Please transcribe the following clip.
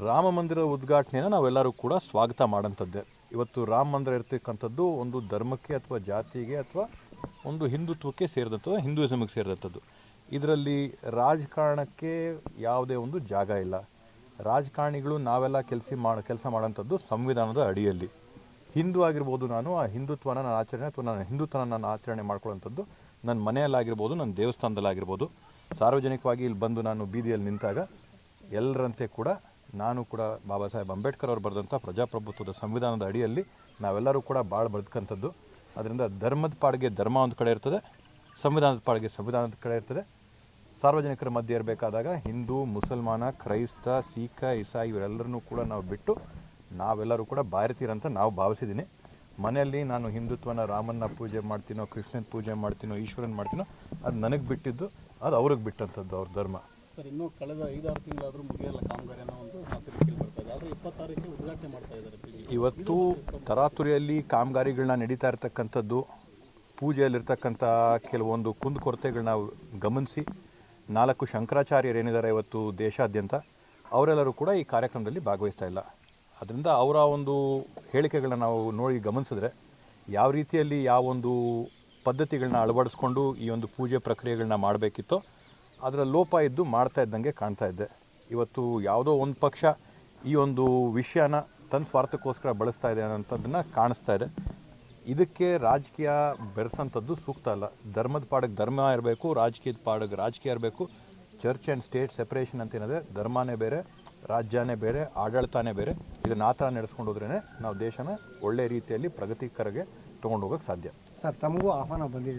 ರಾಮ ಮಂದಿರ ಉದ್ಘಾಟನೆಯನ್ನು ನಾವೆಲ್ಲರೂ ಕೂಡ ಸ್ವಾಗತ ಮಾಡೋಂಥದ್ದೇ. ಇವತ್ತು ರಾಮ ಮಂದಿರ ಇರ್ತಕ್ಕಂಥದ್ದು ಒಂದು ಧರ್ಮಕ್ಕೆ ಅಥವಾ ಜಾತಿಗೆ ಅಥವಾ ಒಂದು ಹಿಂದುತ್ವಕ್ಕೆ ಸೇರಿದಂಥದ್ದು, ಹಿಂದೂಯಿಸಮಿಗೆ ಸೇರಿದಂಥದ್ದು. ಇದರಲ್ಲಿ ರಾಜಕಾರಣಕ್ಕೆ ಯಾವುದೇ ಒಂದು ಜಾಗ ಇಲ್ಲ. ರಾಜಕಾರಣಿಗಳು ನಾವೆಲ್ಲ ಕೆಲಸ ಮಾಡೋಂಥದ್ದು ಸಂವಿಧಾನದ ಅಡಿಯಲ್ಲಿ. ಹಿಂದೂ ಆಗಿರ್ಬೋದು, ನಾನು ಆ ಹಿಂದುತ್ವನ ನಾನು ಆಚರಣೆ ಅಥವಾ ನನ್ನ ಹಿಂದುತ್ವನ ನಾನು ಆಚರಣೆ ಮಾಡ್ಕೊಳ್ಳೋಂಥದ್ದು ನನ್ನ ಮನೆಯಲ್ಲಾಗಿರ್ಬೋದು, ನನ್ನ ದೇವಸ್ಥಾನದಲ್ಲಾಗಿರ್ಬೋದು. ಸಾರ್ವಜನಿಕವಾಗಿ ಇಲ್ಲಿ ಬಂದು ನಾನು ಬೀದಿಯಲ್ಲಿ ನಿಂತಾಗ ಎಲ್ಲರಂತೆ ಕೂಡ ನಾನು ಕೂಡ ಬಾಬಾ ಸಾಹೇಬ್ ಅಂಬೇಡ್ಕರ್ ಅವರು ಬರೆದಂಥ ಪ್ರಜಾಪ್ರಭುತ್ವದ ಸಂವಿಧಾನದ ಅಡಿಯಲ್ಲಿ ನಾವೆಲ್ಲರೂ ಕೂಡ ಭಾಳ ಬದುಕಂಥದ್ದು. ಅದರಿಂದ ಧರ್ಮದ ಪಾಡಿಗೆ ಧರ್ಮ ಒಂದು ಕಡೆ ಇರ್ತದೆ, ಸಂವಿಧಾನದ ಪಾಡಿಗೆ ಸಂವಿಧಾನದ ಕಡೆ ಇರ್ತದೆ. ಸಾರ್ವಜನಿಕರ ಮಧ್ಯೆ ಇರಬೇಕಾದಾಗ ಹಿಂದೂ, ಮುಸಲ್ಮಾನ, ಕ್ರೈಸ್ತ, ಸಿಖ, ಇಸಾಯಿ ಇವರೆಲ್ಲರನ್ನೂ ಕೂಡ ನಾವು ಬಿಟ್ಟು ನಾವೆಲ್ಲರೂ ಕೂಡ ಭಾರತೀಯರಂತ ನಾವು ಭಾವಿಸಿದ್ದೀನಿ. ಮನೆಯಲ್ಲಿ ನಾನು ಹಿಂದುತ್ವನ ರಾಮನ್ನ ಪೂಜೆ ಮಾಡ್ತೀನೋ, ಕೃಷ್ಣನ ಪೂಜೆ ಮಾಡ್ತೀನೋ, ಈಶ್ವರನ ಮಾಡ್ತೀನೋ, ಅದು ನನಗೆ ಬಿಟ್ಟಿದ್ದು, ಅದು ಅವ್ರಿಗೆ ಬಿಟ್ಟಂಥದ್ದು ಅವ್ರ ಧರ್ಮ. ಸರ್, ಇನ್ನೂ ಕಳೆದ 5-6 ತಿಂಗಳಾದರೂ ಮುಗಿಯಲ್ಲ ಕಾಮಗಾರಿ ಅನ್ನೋ ಒಂದು ಮಾತುಕತೆ ಬರ್ತದೆ. ಆದರೆ 26ಕ್ಕೆ ಉದ್ಘಾಟನೆ ಮಾಡ್ತಾ ಇದ್ದಾರೆ. ಇವತ್ತು ತರಾತುರಿಯಲ್ಲಿ ಕಾಮಗಾರಿಗಳನ್ನ ನಡೀತಾ ಇರ್ತಕ್ಕಂಥದ್ದು, ಪೂಜೆಯಲ್ಲಿರ್ತಕ್ಕಂಥ ಕೆಲವೊಂದು ಕುಂದುಕೊರತೆಗಳನ್ನ ಗಮನಿಸಿ 4 ಶಂಕರಾಚಾರ್ಯರು ಏನಿದ್ದಾರೆ ಇವತ್ತು ದೇಶಾದ್ಯಂತ, ಅವರೆಲ್ಲರೂ ಕೂಡ ಈ ಕಾರ್ಯಕ್ರಮದಲ್ಲಿ ಭಾಗವಹಿಸ್ತಾ ಇಲ್ಲ. ಅದರಿಂದ ಅವರ ಒಂದು ಹೇಳಿಕೆಗಳನ್ನ ನಾವು ನೋಡಿ ಗಮನಿಸಿದ್ರೆ ಯಾವ ರೀತಿಯಲ್ಲಿ ಯಾವೊಂದು ಪದ್ಧತಿಗಳನ್ನ ಅಳವಡಿಸ್ಕೊಂಡು ಈ ಒಂದು ಪೂಜೆ ಪ್ರಕ್ರಿಯೆಗಳನ್ನ ಮಾಡಬೇಕಿತ್ತೋ ಅದರ ಲೋಪ ಇದ್ದು ಮಾಡ್ತಾ ಇದ್ದಂಗೆ ಕಾಣ್ತಾ ಇದ್ದೆ. ಇವತ್ತು ಯಾವುದೋ ಒಂದು ಪಕ್ಷ ಈ ಒಂದು ವಿಷಯನ ತನ್ನ ಸ್ವಾರ್ಥಕ್ಕೋಸ್ಕರ ಬಳಸ್ತಾ ಇದೆ ಅನ್ನೋಂಥದ್ದನ್ನು ಕಾಣಿಸ್ತಾ ಇದೆ. ಇದಕ್ಕೆ ರಾಜಕೀಯ ಬೆರೆಸೋಂಥದ್ದು ಸೂಕ್ತ ಅಲ್ಲ. ಧರ್ಮದ ಪಾಡಿಗೆ ಧರ್ಮ ಇರಬೇಕು, ರಾಜಕೀಯದ ಪಾಡಿಗೆ ರಾಜಕೀಯ ಇರಬೇಕು. ಚರ್ಚ್ ಆ್ಯಂಡ್ ಸ್ಟೇಟ್ ಸೆಪ್ರೇಷನ್ ಅಂತ ಏನಿದೆ, ಧರ್ಮನೇ ಬೇರೆ, ರಾಜ್ಯನೇ ಬೇರೆ, ಆಡಳಿತನೇ ಬೇರೆ. ಇದನ್ನು ಆ ಥರ ನಡೆಸ್ಕೊಂಡು ಹೋದ್ರೇ ನಾವು ದೇಶನ ಒಳ್ಳೆ ರೀತಿಯಲ್ಲಿ ಪ್ರಗತಿಕರಿಗೆ ತೊಗೊಂಡು ಹೋಗೋಕ್ಕೆ ಸಾಧ್ಯ. ಸರ್, ತಮಗೂ ಆಹ್ವಾನ ಬಂದಿದೆ.